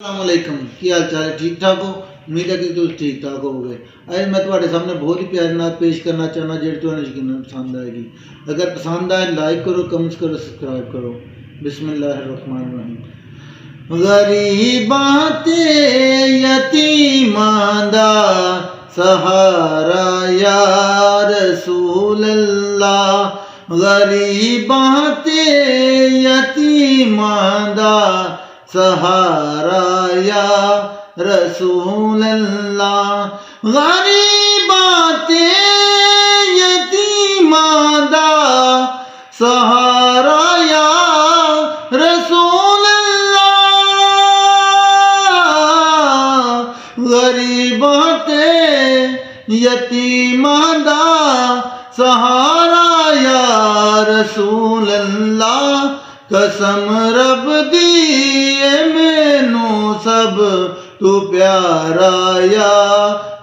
अस्सलामुअलैकुम की हाल चाल है। ठीक ठाक हो? उम्मीद है कि तुम ठीक ठाक हो गए। आज मैं तुम्हारे सामने बहुत ही प्यारी नात पेश करना चाहना जो तुम्हें यकीनन पसंद आएगी। अगर पसंद आए लाइक करो, कमेंट्स करो, सब्सक्राइब करो। बिस्मिल्लाहिर्रहमानिर्रहीम। गरीबाते यतीमां दा सहारा या रसूल अल्लाह। गरीबाते यतीमां दा सहारा या रसूल अल्लाह। गरीबाते यतीमां दा सहारा या रसूल अल्लाह। गरीबाते यतीमां दा सहारा या रसूल अल्लाह। कसम रब दी मैनू सब तू प्यारा या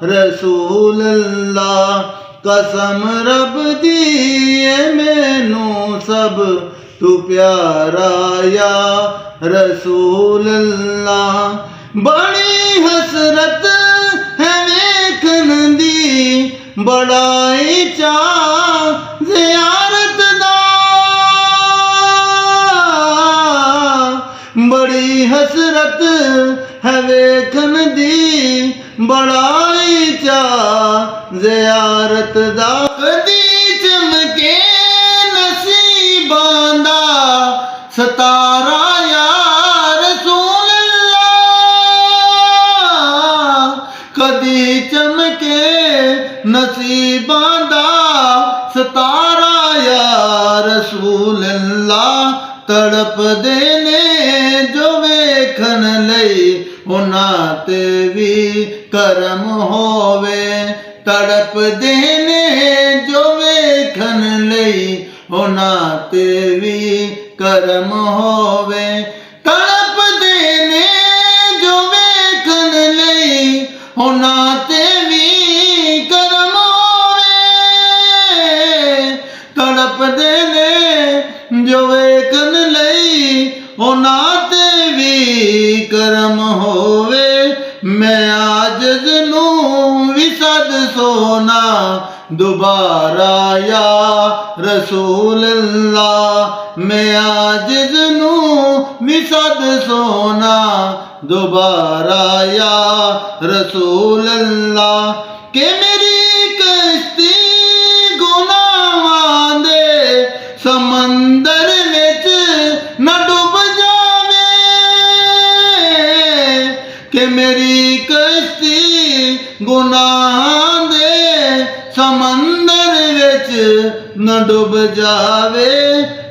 रसूल अल्लाह। कसम रब दी मैनू सब तू प्यारा या रसूल अल्लाह। बड़ी हसरत है वेखन दी बड़ाई चा ज़ियारत दा। बड़ी हसरत है वेखन दी बड़ाई चा ज़ियारत दा। कदी चमके नसीबां दा सतारा या रसूल अल्लाह। कदी चमके नसीबां दा सतारा या रसूल अल्लाह। तड़प देने जो वेखन लई उन्हां ते भी करम होवे। तड़प देने जो वेखन लई उन्हां ते भी करम होवे। तड़प देने जो वेखन लई उन्हां ते भी करम होवे। तड़प देने जो वेखन लई उन्हां ते भी करम होवे। मैं आजिज़ नूं भी सद सोना दोबारा या रसूल अल्लाह। मैं आजिज़ नूं भी सद सोना दोबारा या रसूल अल्लाह। के मेरी कश्ती गुनाहां दे समंदर विच न डूब जावे। कि मेरी कश्ती गुनाहां दे समंदर विच न डूब जावे।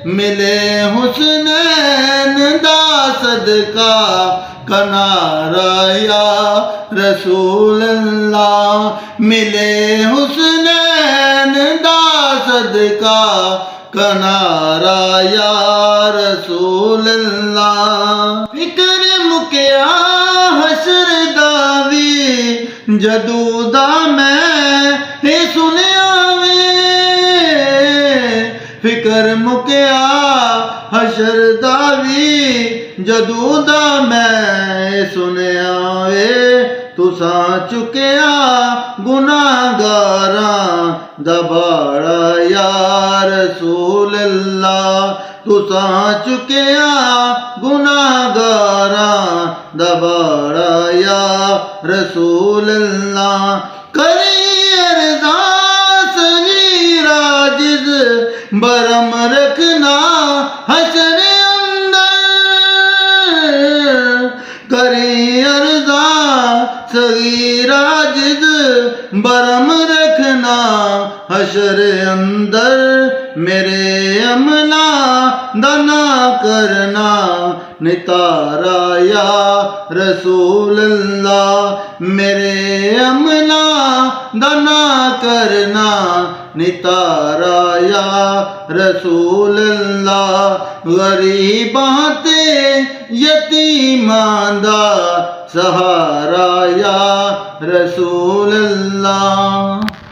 मिले हुस्नैन दा सदका कनारा या रसूल अल्लाह। मिले हुस्नैन दा सदका कनारा या रसूल अल्लाह। फिकर मुकिया हशर दा वी जदू दा मैं सुनिया वे। फिकर मुकिया हशर दा वी जदू दा मैं सुनिया वे। तुसां चुकिया गुनाहगारां दा बाड़ा या रसूल अल्लाह। तुसां चुकिया गुनाहगारां दा बाड़ा या रसूल अल्लाह। करी अरदास हीरा जिद बरम रखना हशर अंदर। करी अरदास हीरा जिद बरम रखना हशर अंदर। मेरे अमला दना करना नितारा या रसूल अल्लाह। मेरे अमला दना करना नितारा या रसूल अल्लाह। गरीबाते यतीमां दा सहारा या रसूल अल्लाह।